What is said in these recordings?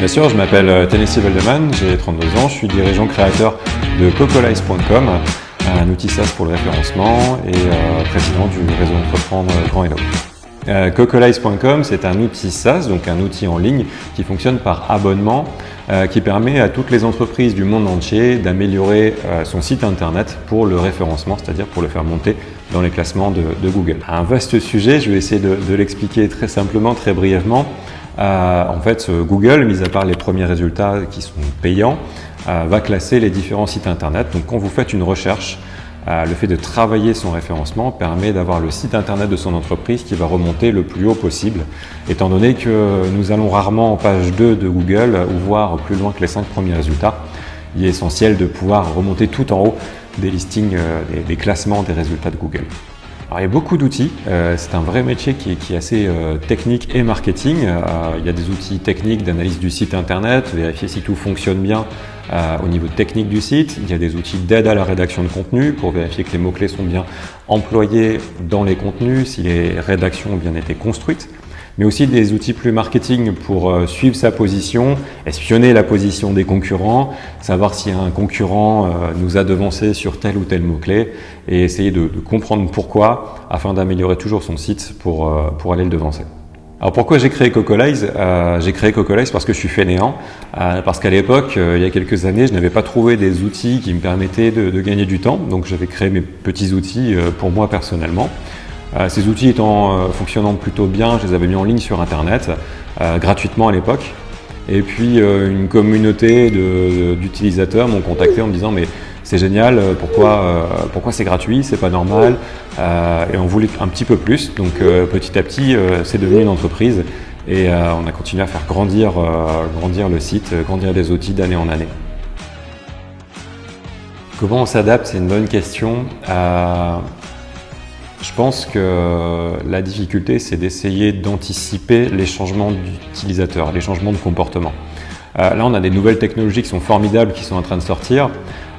Bien sûr, je m'appelle Tennessee Veldeman, j'ai 32 ans, je suis dirigeant créateur de Cocolize.com, un outil SaaS pour le référencement et président du réseau Entreprendre Grand Hello. Cocolize.com, c'est un outil SaaS, donc un outil en ligne qui fonctionne par abonnement, qui permet à toutes les entreprises du monde entier d'améliorer son site internet pour le référencement, c'est-à-dire pour le faire monter dans les classements de Google. Un vaste sujet, je vais essayer de l'expliquer très simplement, très brièvement. En fait, Google, mis à part les premiers résultats qui sont payants, va classer les différents sites internet. Donc quand vous faites une recherche, le fait de travailler son référencement permet d'avoir le site internet de son entreprise qui va remonter le plus haut possible, étant donné que nous allons rarement en page 2 de Google ou voir plus loin que les 5 premiers résultats. Il est essentiel de pouvoir remonter tout en haut des listings, des classements des résultats de Google. Alors, il y a beaucoup d'outils, c'est un vrai métier qui est assez technique et marketing. Il y a des outils techniques d'analyse du site internet, vérifier si tout fonctionne bien au niveau technique du site. Il y a des outils d'aide à la rédaction de contenu pour vérifier que les mots-clés sont bien employés dans les contenus, si les rédactions ont bien été construites. Mais aussi des outils plus marketing pour suivre sa position, espionner la position des concurrents, savoir si un concurrent nous a devancé sur tel ou tel mot-clé et essayer de comprendre pourquoi afin d'améliorer toujours son site pour aller le devancer. Alors pourquoi j'ai créé Cocolize ? J'ai créé Cocolize parce que je suis fainéant, parce qu'à l'époque, il y a quelques années, je n'avais pas trouvé des outils qui me permettaient de gagner du temps, donc j'avais créé mes petits outils pour moi personnellement. Ces outils fonctionnant plutôt bien, je les avais mis en ligne sur internet, gratuitement à l'époque. Et puis une communauté d'utilisateurs m'ont contacté en me disant mais c'est génial, pourquoi c'est gratuit, c'est pas normal, et on voulait un petit peu plus. Donc petit à petit c'est devenu une entreprise et on a continué à faire grandir le site, grandir les outils d'année en année. Comment on s'adapte, c'est une bonne question. Je pense que la difficulté, c'est d'essayer d'anticiper les changements d'utilisateurs, les changements de comportement. Là, on a des nouvelles technologies qui sont formidables, qui sont en train de sortir,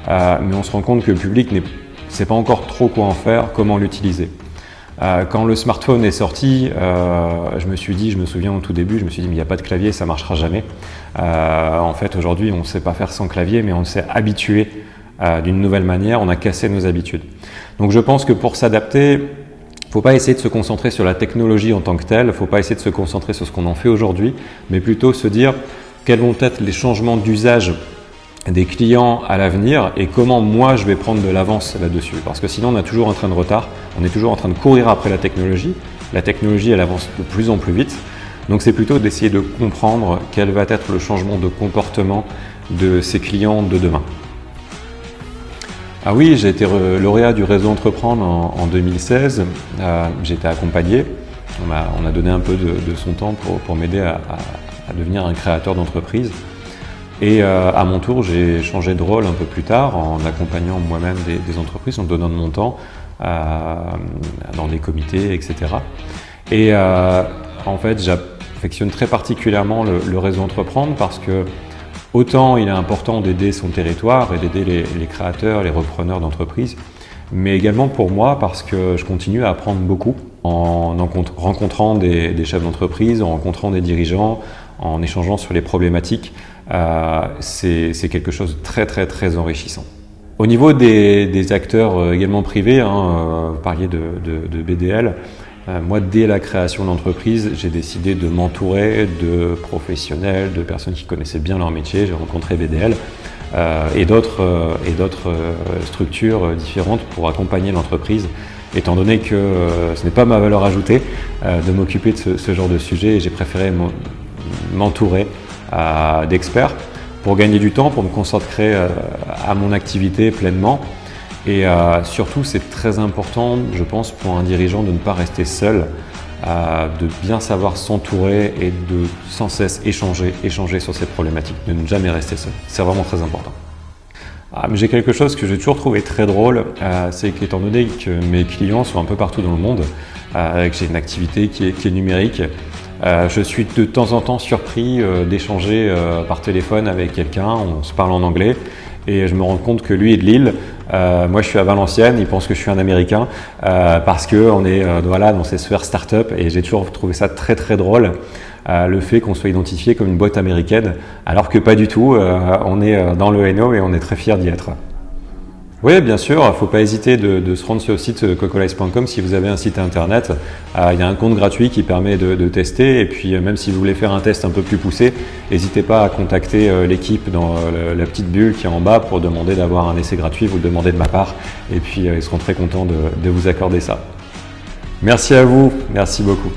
mais on se rend compte que le public ne sait pas encore trop quoi en faire, comment l'utiliser. Quand le smartphone est sorti, je me souviens au tout début, je me suis dit mais il n'y a pas de clavier, ça ne marchera jamais. En fait, aujourd'hui, on ne sait pas faire sans clavier, mais on s'est habitué d'une nouvelle manière, on a cassé nos habitudes. Donc je pense que pour s'adapter, il ne faut pas essayer de se concentrer sur la technologie en tant que telle, il ne faut pas essayer de se concentrer sur ce qu'on en fait aujourd'hui, mais plutôt se dire quels vont être les changements d'usage des clients à l'avenir et comment moi je vais prendre de l'avance là-dessus. Parce que sinon on a toujours un train de retard, on est toujours en train de courir après la technologie elle avance de plus en plus vite. Donc c'est plutôt d'essayer de comprendre quel va être le changement de comportement de ces clients de demain. Ah oui, j'ai été lauréat du réseau Entreprendre en 2016. J'ai été accompagné. On a donné un peu de son temps pour m'aider à devenir un créateur d'entreprise. Et à mon tour, j'ai changé de rôle un peu plus tard en accompagnant moi-même des entreprises, en donnant de mon temps dans des comités, etc. Et en fait, j'affectionne très particulièrement le réseau Entreprendre parce que autant il est important d'aider son territoire et d'aider les créateurs, les repreneurs d'entreprises, mais également pour moi parce que je continue à apprendre beaucoup en rencontrant des chefs d'entreprise, en rencontrant des dirigeants, en échangeant sur les problématiques. C'est quelque chose de très très très enrichissant. Au niveau des acteurs également privés, vous parliez de BDL, moi, dès la création de l'entreprise, j'ai décidé de m'entourer de professionnels, de personnes qui connaissaient bien leur métier. J'ai rencontré BDL et d'autres structures différentes pour accompagner l'entreprise, étant donné que ce n'est pas ma valeur ajoutée de m'occuper de ce genre de sujet. J'ai préféré m'entourer d'experts pour gagner du temps, pour me consacrer à mon activité pleinement. Et surtout, c'est très important, je pense, pour un dirigeant de ne pas rester seul, de bien savoir s'entourer et de sans cesse échanger sur ces problématiques, de ne jamais rester seul. C'est vraiment très important. Mais j'ai quelque chose que j'ai toujours trouvé très drôle, c'est qu'étant donné que mes clients sont un peu partout dans le monde, que j'ai une activité qui est numérique, je suis de temps en temps surpris d'échanger par téléphone avec quelqu'un, on se parle en anglais, et je me rends compte que lui est de Lille, moi je suis à Valenciennes, il pense que je suis un Américain parce qu'on est dans ces sphères start-up et j'ai toujours trouvé ça très très drôle le fait qu'on soit identifié comme une boîte américaine, alors que pas du tout, on est dans le Hainaut et on est très fiers d'y être. Oui, bien sûr, il ne faut pas hésiter de se rendre sur le site cocolice.com si vous avez un site internet. Il y a un compte gratuit qui permet de tester, et puis même si vous voulez faire un test un peu plus poussé, n'hésitez pas à contacter l'équipe dans la petite bulle qui est en bas pour demander d'avoir un essai gratuit, vous le demandez de ma part, et puis ils seront très contents de vous accorder ça. Merci à vous, merci beaucoup.